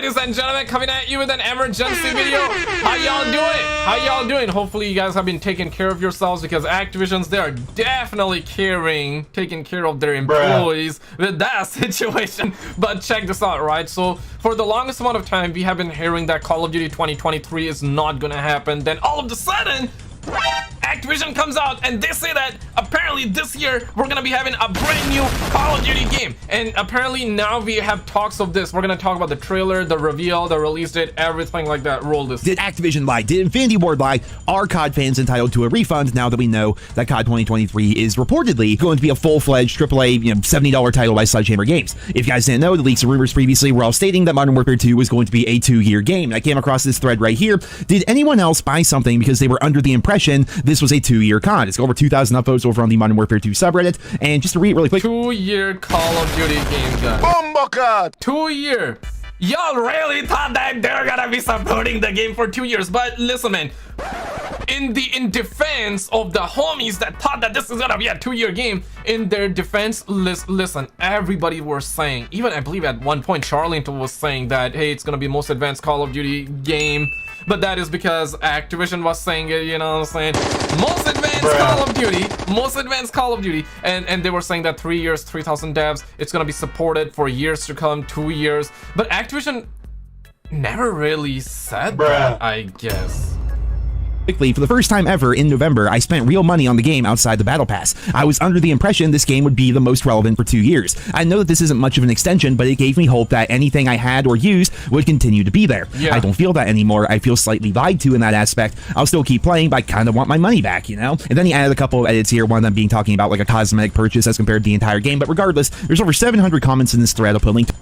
Ladies and gentlemen, coming at you with an emergency video. How y'all doing? How y'all doing? Hopefully you guys have been taking care of yourselves, because Activision's, they are definitely taking care of their employees with that situation. But check this out, right? So for the longest amount of time, we have been hearing that Call of Duty 2023 is not gonna happen. Then all of a sudden, Activision comes out and they say that apparently this year we're gonna be having a brand new Call of Duty game. And apparently now we have talks of this. We're gonna talk about the trailer, the reveal, the release date, everything like that. Roll this. Did Activision lie? Did Infinity Ward lie? Are COD fans entitled to a refund now that we know that COD 2023 is reportedly going to be a full-fledged AAA, $70 title by Sledgehammer Games? If you guys didn't know, the leaks and rumors previously were all stating that Modern Warfare 2 was going to be a 2-year game. I came across this thread right here. Did anyone else buy something because they were under the impression this was a 2-year COD? It's got over 2,000 upvotes over on the Modern Warfare 2 subreddit. And just to read really quick, 2-year Call of Duty game, guys. Bomba COD! 2-year. Y'all really thought that they're gonna be supporting the game for 2 years? But listen, man, in defense of the homies that thought that this is gonna be a 2-year game, in their defense, listen, everybody was saying, even I believe at one point Charlington was saying that, hey, it's gonna be most advanced Call of Duty game. But that is because Activision was saying it, you know what I'm saying? Most advanced Call of Duty. And they were saying that 3 years, 3,000 devs, it's gonna be supported for years to come, 2 years. But Activision never really said that, I guess. for the first time ever in November, I spent real money on the game outside the Battle Pass. I was under the impression this game would be the most relevant for 2 years. I know that this isn't much of an extension, but it gave me hope that anything I had or used would continue to be there. Yeah. I don't feel that anymore. I feel slightly lied to in that aspect. I'll still keep playing, but I kind of want my money back, you know? And then he added a couple of edits here, one of them being talking about like a cosmetic purchase as compared to the entire game. But regardless, there's over 700 comments in this thread. I'll put a link to.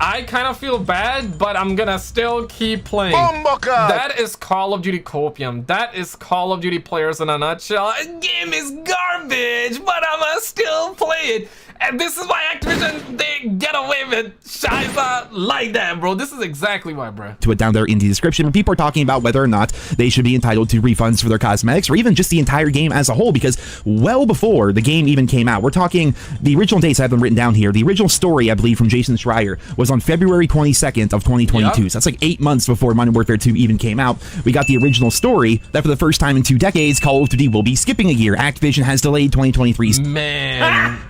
I kind of feel bad, but I'm gonna still keep playing. That is Call of Duty copium. That is Call of Duty players in a nutshell. The game is garbage, but I'ma still play it. And this is why Activision, they get away with Shiza like that, bro. This is exactly why, bro. To it down there in the description when people are talking about whether or not they should be entitled to refunds for their cosmetics or even just the entire game as a whole, because well before the game even came out, we're talking the original dates. I have them written down here. The original story, I believe, from Jason Schreier was on February 22nd of 2022. Yep. So that's like 8 months before Modern Warfare 2 even came out. We got the original story that for the first time in 2 decades, Call of Duty will be skipping a year. Activision has delayed 2023's. Man.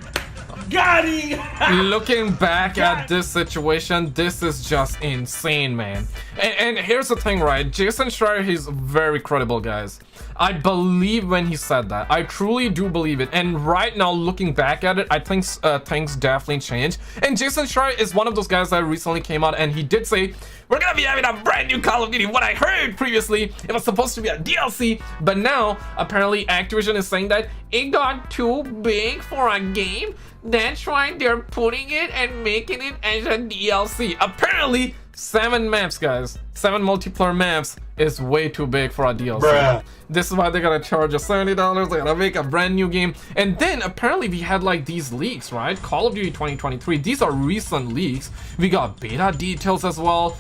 Got him! Looking back at this situation, this is just insane, man. And here's the thing, right? Jason Schreier, he's very credible, guys. I believe when he said that. I truly do believe it. And right now, looking back at it, I think things definitely changed. And Jason Schreier is one of those guys that recently came out and he did say, we're gonna be having a brand new Call of Duty. What I heard previously, it was supposed to be a DLC, but now apparently Activision is saying that it got too big for a game. That's why they're putting it and making it as a DLC. Apparently 7 maps, guys, 7 multiplayer maps is way too big for a DLC. Bruh. This is why they're gonna charge us $70. They're gonna make a brand new game. And then apparently we had like these leaks, right? Call of Duty 2023. These are recent leaks. We got beta details as well.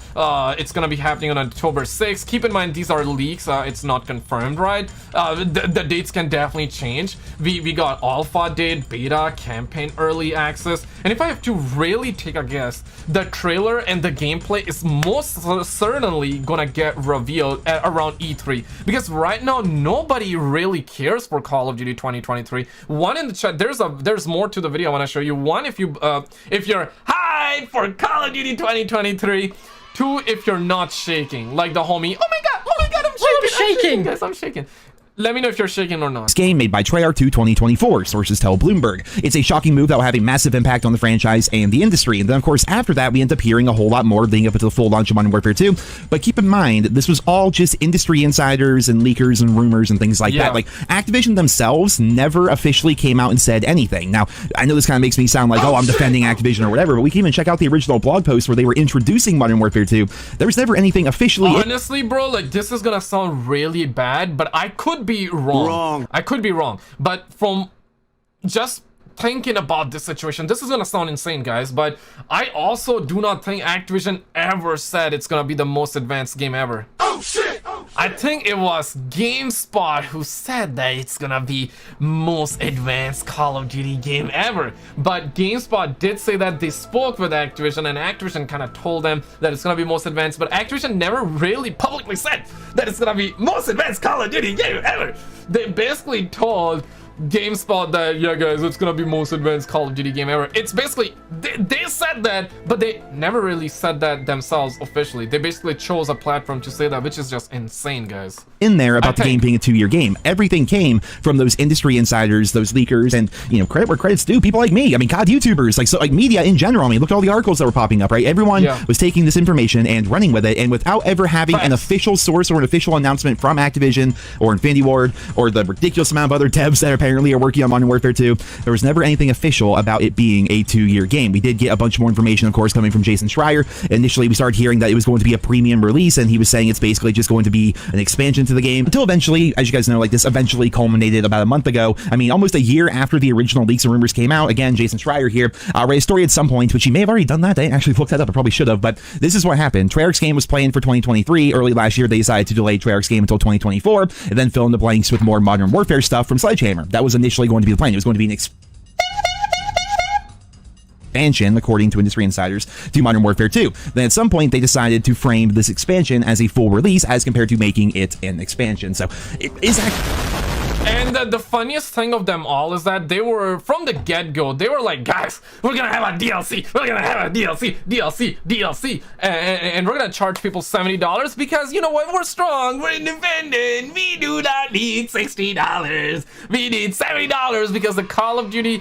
It's gonna be happening on October 6th. Keep in mind these are leaks. It's not confirmed, right? The dates can definitely change. We got alpha date, beta, campaign, early access. And if I have to really take a guess, the trailer and the gameplay is most certainly gonna get revealed at around E3, because right now nobody really cares for Call of Duty 2023. One in the chat, there's more to the video I want to show you. One, if you're hyped for Call of Duty 2023. 2, if you're not shaking like the homie. Oh my god, I'm shaking. Guys, I'm shaking. Let me know if you're shaking or not. This game made by Treyarch 2 2024, sources tell Bloomberg. It's a shocking move that will have a massive impact on the franchise and the industry. And then, of course, after that, we end up hearing a whole lot more leading up into the full launch of Modern Warfare 2. But keep in mind, this was all just industry insiders and leakers and rumors and things like that. Like, Activision themselves never officially came out and said anything. Now, I know this kind of makes me sound like, oh, I'm defending Activision or whatever, but we can even check out the original blog post where they were introducing Modern Warfare 2. There was never anything officially... Honestly, bro, like, this is gonna sound really bad, but I could be wrong. I could be wrong, but from just thinking about this situation, this is gonna sound insane, guys, but I also do not think Activision ever said it's gonna be the most advanced game ever. Oh shit! I think it was GameSpot who said that it's gonna be most advanced Call of Duty game ever. But GameSpot did say that they spoke with Activision, and Activision kind of told them that it's gonna be most advanced, but Activision never really publicly said that it's gonna be most advanced Call of Duty game ever. They basically told GameSpot that, yeah guys, it's gonna be most advanced Call of Duty game ever. It's basically, they said that, but they never really said that themselves officially. They basically chose a platform to say that, which is just insane, guys. In there about the game being a 2-year game. Everything came from those industry insiders, those leakers, and you know, credit where credit's due. People like me, I mean, COD YouTubers, like media in general. I mean, look at all the articles that were popping up, right? Everyone was taking this information and running with it, and without ever having an official source or an official announcement from Activision or Infinity Ward or the ridiculous amount of other devs that apparently are working on Modern Warfare 2, there was never anything official about it being a 2-year game. We did get a bunch more information, of course, coming from Jason Schreier. Initially, we started hearing that it was going to be a premium release, and he was saying it's basically just going to be an expansion to the game, until eventually, as you guys know, like this eventually culminated about a month ago. I mean, almost a year after the original leaks and rumors came out. Again, Jason Schreier here read a story at some point, which he may have already done that. I actually looked that up. I probably should have, but this is what happened. Treyarch's game was planned for 2023. Early last year, they decided to delay Treyarch's game until 2024, and then fill in the blanks with more Modern Warfare stuff from Sledgehammer. That was initially going to be the plan. It was going to be an expansion, according to industry insiders, to Modern Warfare 2. Then at some point, they decided to frame this expansion as a full release as compared to making it an expansion. So it is actually... And the funniest thing of them all is that they were, from the get-go, they were like, guys, we're gonna have a DLC, we're gonna have a DLC, and we're gonna charge people $70 because, you know what, we're strong, we're independent, we do not need $60, we need $70 because the Call of Duty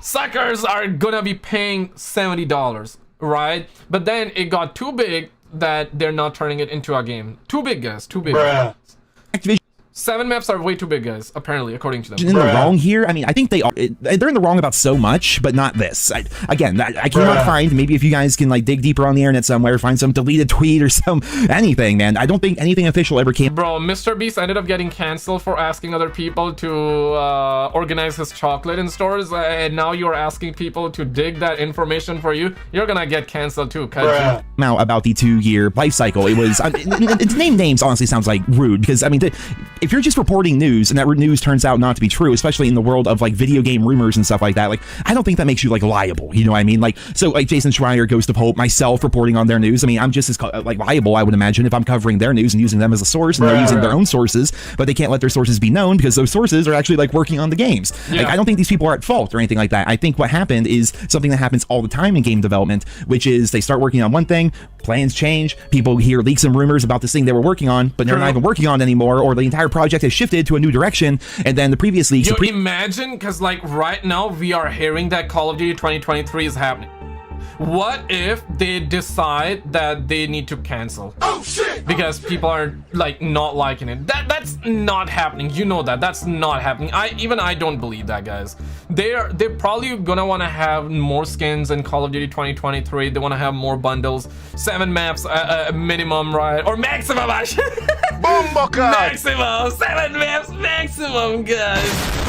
suckers are gonna be paying $70, right? But then it got too big that they're not turning it into a game. Too big, guys, too big. Activision 7 maps are way too big, guys, apparently, according to them. In the wrong here. I mean, I think they're in the wrong about so much, but not this. I cannot find, maybe if you guys can like dig deeper on the internet somewhere, find some deleted tweet or some anything, man. I don't think anything official ever came. Bro, Mr. Beast ended up getting canceled for asking other people to organize his chocolate in stores, and now you're asking people to dig that information for you. You're gonna get canceled too, cuz. Now about the 2-year life cycle, it was to name names honestly sounds like rude, because I mean, if you're just reporting news and that news turns out not to be true, especially in the world of like video game rumors and stuff like that, like I don't think that makes you like liable, you know what I mean? Like, so like Jason Schreier, Ghost of Hope, myself reporting on their news, I mean, I'm just as like liable, I would imagine, if I'm covering their news and using them as a source, and they're using their own sources, but they can't let their sources be known because those sources are actually like working on the games. Like, I don't think these people are at fault or anything like that. I think what happened is something that happens all the time in game development, which is they start working on one thing, plans change, people hear leaks and rumors about this thing they were working on, but they're not even working on it anymore, or the entire project has shifted to a new direction, and then the previous leaks... You imagine, because like right now we are hearing that Call of Duty 2023 is happening. What if they decide that they need to cancel? Oh shit! Because people are like not liking it. That's not happening. You know that. That's not happening. I don't believe that, guys. They're probably gonna want to have more skins in Call of Duty 2023. They want to have more bundles, 7 maps minimum, right? Or maximum, actually. Maximum, 7 maps maximum, guys.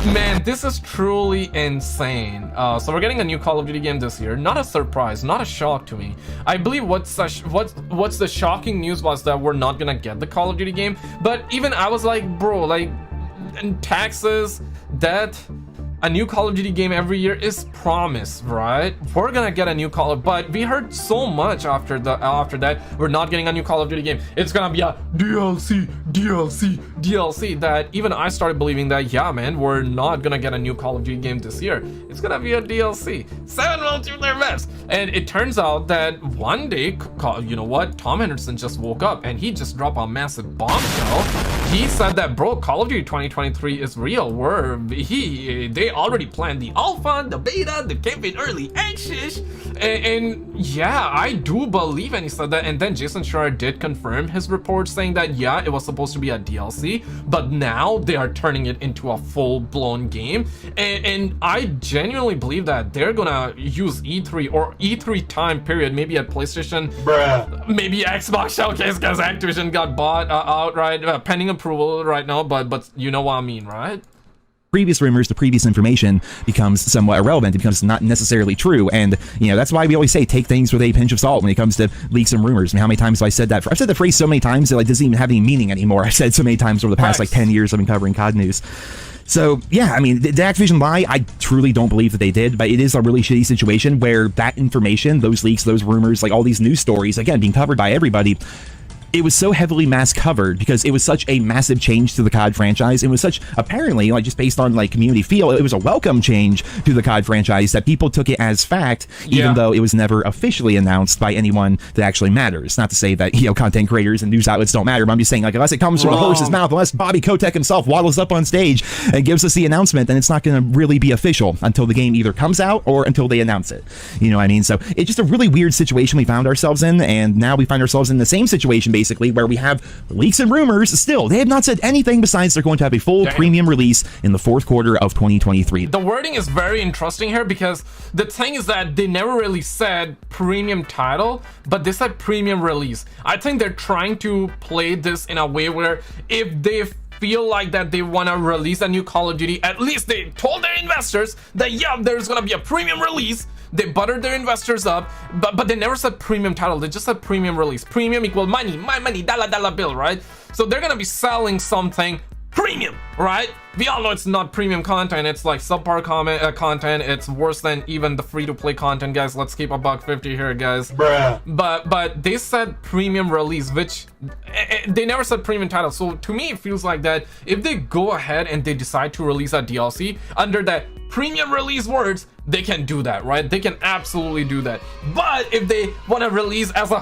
Man, this is truly insane. So we're getting a new Call of Duty game this year. Not a surprise, not a shock to me. I believe what's the shocking news was that we're not gonna get the Call of Duty game. But even I was like, bro, like, taxes, debt, a new Call of Duty game every year is promised, right? We're gonna get a new Call of, but we heard so much after that we're not getting a new Call of Duty game. It's gonna be a DLC that even I started believing that, yeah, man, we're not gonna get a new Call of Duty game this year. It's gonna be a DLC, 7 multiplayer maps, and it turns out that one day, you know what? Tom Henderson just woke up and he just dropped a massive bombshell. He said that, bro, Call of Duty 2023 is real. They already planned the alpha, the beta, the campaign early access, and yeah, I do believe, and he said that. And then Jason Schreier did confirm his report, saying that yeah, it was supposed to be a DLC, but now they are turning it into a full-blown game. And I genuinely believe that they're gonna use E3 or E3 time period, maybe at PlayStation, maybe Xbox Showcase, because Activision got bought outright, pending approval right now, but you know what I mean, right? previous rumors, the previous information becomes somewhat irrelevant. It becomes not necessarily true. And, that's why we always say take things with a pinch of salt when it comes to leaks and rumors. I mean, how many times have I said that? I've said the phrase so many times that it doesn't even have any meaning anymore. I've said it so many times over the past 10 years I've been covering COD news. So, yeah, I mean, did Activision lie? I truly don't believe that they did, but it is a really shitty situation where that information, those leaks, those rumors, like all these news stories, again, being covered by everybody, it was so heavily mass covered because it was such a massive change to the COD franchise. It was such, apparently, just based on community feel, it was a welcome change to the COD franchise that people took it as fact, even though it was never officially announced by anyone that actually matters. Not to say that, content creators and news outlets don't matter, but I'm just saying, unless it comes from the horse's mouth, unless Bobby Kotick himself waddles up on stage and gives us the announcement, then it's not going to really be official until the game either comes out or until they announce it. You know what I mean? So it's just a really weird situation we found ourselves in, and now we find ourselves in the same situation, basically, where we have leaks and rumors. Still, they have not said anything besides they're going to have a full premium release in the fourth quarter of 2023. The wording is very interesting here because the thing is that they never really said premium title, but they said premium release. I think they're trying to play this in a way where if they feel like that they want to release a new Call of Duty, at least they told their investors that there's gonna be a premium release. They buttered their investors up, but they never said premium title. They just said premium release. Premium equal money, my money, dollar bill, right? So they're gonna be selling something premium, right? We all know it's not premium content. It's like subpar content. It's worse than even the free-to-play content, guys. Let's keep $1.50 here, guys. Bruh. But they said premium release, which they never said premium title. So to me, it feels like that if they go ahead and they decide to release a DLC under that premium release words, they can do that, right? They can absolutely do that. But if they want to release as a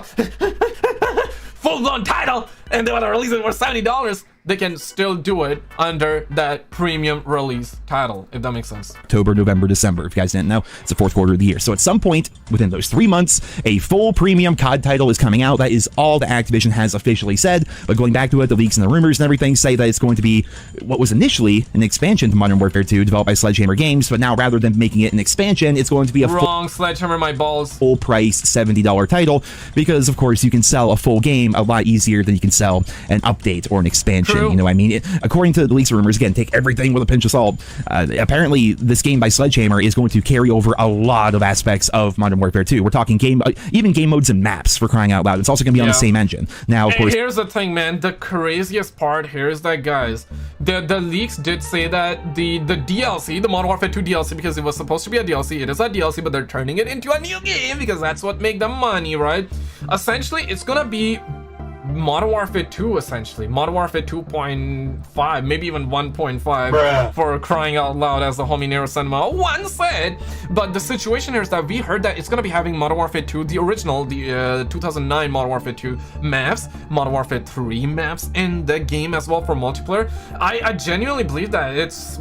full-blown title and they want to release it for $70, they can still do it under that premium release title, if that makes sense. October, November, December. If you guys didn't know, it's the fourth quarter of the year. So at some point within those 3 months, a full premium COD title is coming out. That is all that Activision has officially said. But going back to it, the leaks and the rumors and everything say that it's going to be what was initially an expansion to Modern Warfare 2 developed by Sledgehammer Games, but now rather than making it an expansion, it's going to be a Sledgehammer, my balls. Full price $70 title, because of course you can sell a full game a lot easier than you can sell an update or an expansion. True. You know what I mean? According to the leaks and rumors, again, take everything with a pinch of salt. Apparently, this game by Sledgehammer is going to carry over a lot of aspects of Modern Warfare 2. We're talking even game modes and maps, for crying out loud. It's also going to be on the same engine. Now, of course, here's the thing, man. The craziest part here is that, guys, the leaks did say that the DLC, the Modern Warfare 2 DLC, because it was supposed to be a DLC, it is a DLC, but they're turning it into a new game because that's what make them money, right? Essentially, it's gonna be Modern Warfare 2, essentially. Modern Warfare 2.5, maybe even 1.5, for crying out loud, as the homie Nero Cinema once said. But the situation here is that we heard that it's going to be having Modern Warfare 2, the original, the 2009 Modern Warfare 2 maps, Modern Warfare 3 maps in the game as well for multiplayer. I genuinely believe that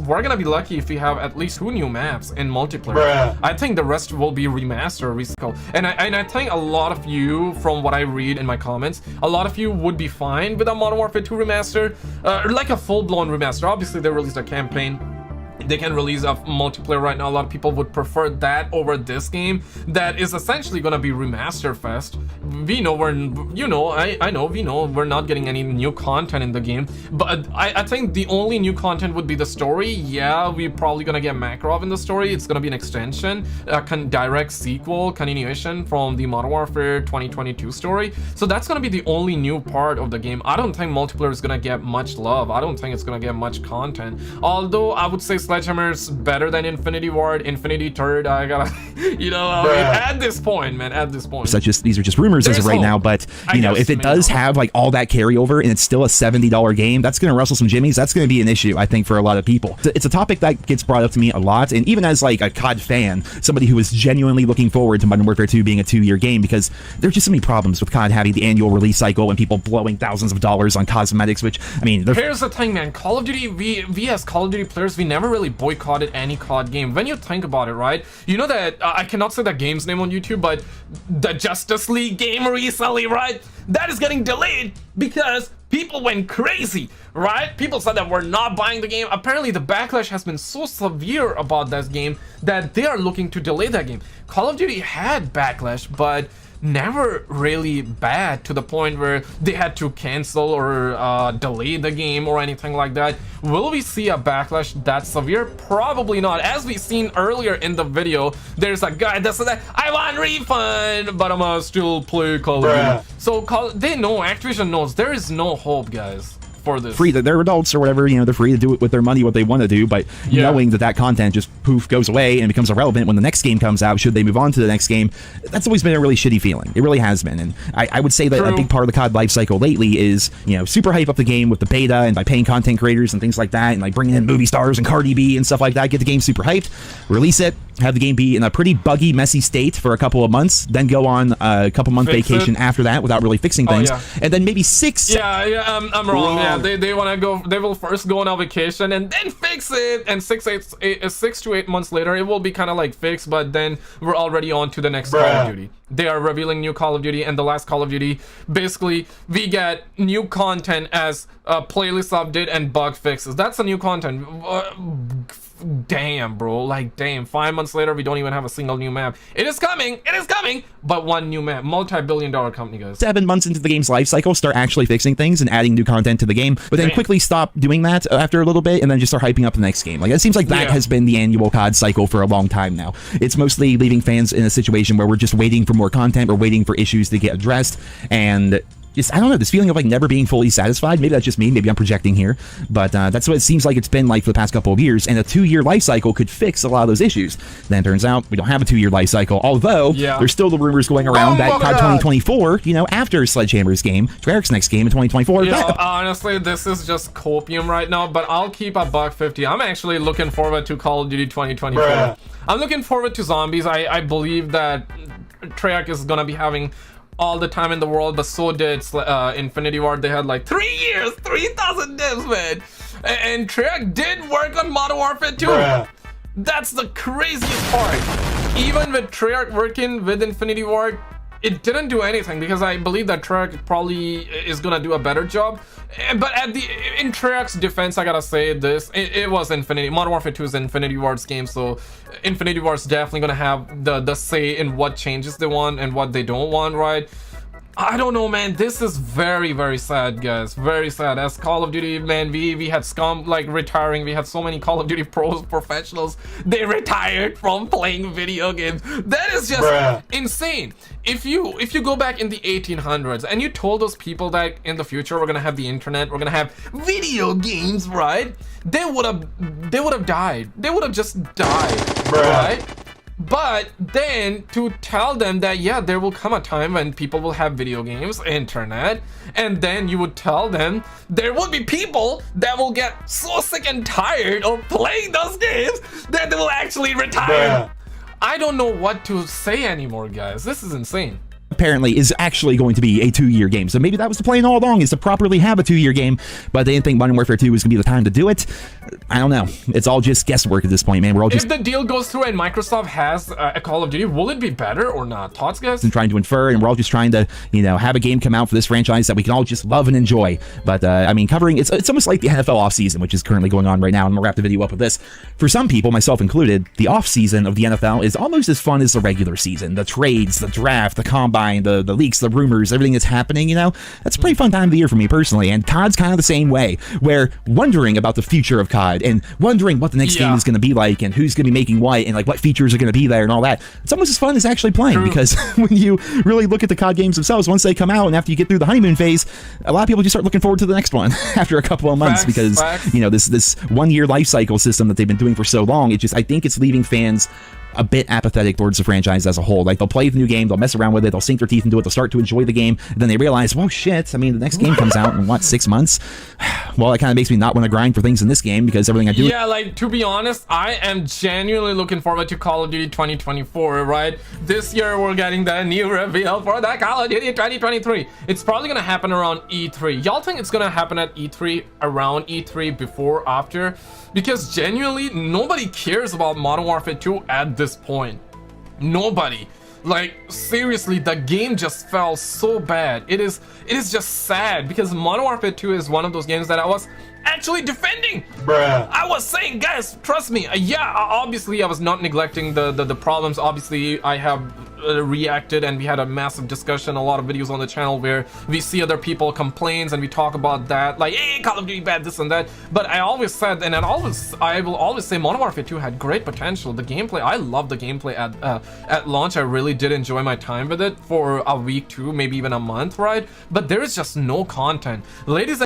we're going to be lucky if we have at least 2 new maps in multiplayer. I think the rest will be remastered, recycled. And I think a lot of you, from what I read in my comments, a lot of you would be fine with a Modern Warfare 2 remaster, like a full-blown remaster. Obviously, they released a campaign. They can release a multiplayer right now. A lot of people would prefer that over this game that is essentially going to be remaster fest. We know I know we know we're not getting any new content in the game, but I think the only new content would be the story. Yeah, we're probably going to get Makarov in the story. It's going to be an extension, a direct sequel, continuation from the Modern Warfare 2022 story. So that's going to be the only new part of the game. I don't think multiplayer is going to get much love. I don't think it's going to get much content. Although I would say Sledgehammer's better than Infinity Ward, Infinity Turd. I gotta, at this point, man, at this point. These are just rumors as of right now, but, if it does have, like, all that carryover and it's still a $70 game, that's going to rustle some jimmies. That's going to be an issue, I think, for a lot of people. It's a topic that gets brought up to me a lot, and even as, like, a COD fan, somebody who is genuinely looking forward to Modern Warfare 2 being a 2-year game, because there's just so many problems with COD having the annual release cycle and people blowing thousands of dollars on cosmetics, which, I mean... Here's the thing, man. Call of Duty, we as Call of Duty players, we never really boycotted any COD game. When you think about it, right? You know that, I cannot say that game's name on YouTube, but the Justice League game recently, right? That is getting delayed because people went crazy, right? People said that we're not buying the game. Apparently, the backlash has been so severe about this game that they are looking to delay that game. Call of Duty had backlash, but never really bad to the point where they had to cancel or delay the game or anything like that. Will we see a backlash that severe? Probably not. As we seen earlier in the video, there's a guy that said that I want refund, but I'm gonna still play Call of Duty. So they know, Activision knows there is no hope, guys. Free that they're adults or whatever, they're free to do it with their money what they want to do, but knowing that content just poof goes away and becomes irrelevant when the next game comes out, should they move on to the next game, that's always been a really shitty feeling. It really has been. And I would say that a big part of the COD life cycle lately is super hype up the game with the beta and by paying content creators and things like that, and like bringing in movie stars and Cardi B and stuff like that, get the game super hyped, release it, have the game be in a pretty buggy, messy state for a couple of months, then go on a couple month vacation after that without really fixing things, and then maybe I'm wrong. They want to go. They will first go on a vacation and then fix it. And 6 to 8 months later, it will be kind of like fixed. But then we're already on to the next Call of Duty. They are revealing new Call of Duty, and the last Call of Duty, basically, we get new content as playlist update and bug fixes. That's a new content. Damn, bro. Like, damn. 5 months later, we don't even have a single new map. It is coming, but one new map. Multi-billion-dollar company, guys. 7 months into the game's life cycle, start actually fixing things and adding new content to the game, but then quickly stop doing that after a little bit, and then just start hyping up the next game. Like, it seems like that has been the annual COD cycle for a long time now. It's mostly leaving fans in a situation where we're just waiting for more content, we're waiting for issues to get addressed, and just, I don't know, this feeling of like never being fully satisfied. Maybe that's just me, maybe I'm projecting here, but that's what it seems like it's been like for the past couple of years, and a 2-year life cycle could fix a lot of those issues. Then it turns out we don't have a 2-year life cycle, although there's still the rumors going around that COD 2024, after Sledgehammer's game, Treyarch's next game in 2024. Honestly, this is just copium right now, but I'll keep a $150. I'm actually looking forward to Call of Duty 2024. I'm looking forward to zombies. I believe that Treyarch is gonna be having all the time in the world, but so did Infinity Ward. They had like 3 years, 3,000 devs, man. And Treyarch did work on Modern Warfare 2. That's the craziest part. Even with Treyarch working with Infinity Ward, it didn't do anything, because I believe that Treyarch probably is gonna do a better job. But in Treyarch's defense, I gotta say this: it was Modern Warfare 2 is Infinity Ward's game, so Infinity Ward's definitely gonna have the say in what changes they want and what they don't want, right? I don't know, man. This is very, very sad, guys. Very sad. As Call of Duty, man, we had scum like retiring. We had so many Call of Duty pros, professionals. They retired from playing video games. That is just insane. If you go back in the 1800s and you told those people that in the future we're gonna have the internet, we're gonna have video games, right? They would have died. They would have just died, right? But then to tell them that, yeah, there will come a time when people will have video games, internet, and then you would tell them there will be people that will get so sick and tired of playing those games that they will actually retire. I don't know what to say anymore, guys. This is insane. Apparently is actually going to be a 2-year game. So maybe that was the plan all along, is to properly have a 2-year game, but they didn't think Modern Warfare 2 was going to be the time to do it. I don't know. It's all just guesswork at this point, man. We're all just... If the deal goes through and Microsoft has a Call of Duty, will it be better or not? Thoughts, guys? And trying to infer, and we're all just trying to, have a game come out for this franchise that we can all just love and enjoy. But, I mean, covering... It's almost like the NFL offseason, which is currently going on right now. I'm going to wrap the video up with this. For some people, myself included, the offseason of the NFL is almost as fun as the regular season. The trades, the draft, the combine, the leaks, the rumors, everything that's happening, that's a pretty fun time of the year for me personally. And COD's kind of the same way, where wondering about the future of COD and wondering what the next game is going to be like and who's going to be making what and like what features are going to be there and all that. It's almost as fun as actually playing, because when you really look at the COD games themselves, once they come out and after you get through the honeymoon phase, a lot of people just start looking forward to the next one after a couple of months, because this 1-year life cycle system that they've been doing for so long, I think it's leaving fans a bit apathetic towards the franchise as a whole. Like, they'll play the new game, they'll mess around with it, they'll sink their teeth into it, they'll start to enjoy the game, and then they realize, whoa, shit, I mean, the next game comes out in, 6 months? Well, it kind of makes me not want to grind for things in this game, because everything I do... Yeah, like, to be honest, I am genuinely looking forward to Call of Duty 2024, right? This year, we're getting the new reveal for the Call of Duty 2023. It's probably gonna happen around E3. Y'all think it's gonna happen at E3, around E3, before, after? Because genuinely, nobody cares about Modern Warfare 2 at this point. Nobody. Like, seriously, the game just fell so bad. It is just sad, because Modern Warfare 2 is one of those games that I was actually defending. I was saying, guys, trust me. Yeah, obviously I was not neglecting the problems. Obviously I have reacted, and we had a massive discussion, a lot of videos on the channel where we see other people complaints and we talk about that, like, hey, Call of Duty bad, this and that. But I always said, and I will always say, Modern Warfare 2 had great potential. The gameplay, I love the gameplay at launch. I really did enjoy my time with it for a week, 2, maybe even a month, right? But there is just no content, ladies and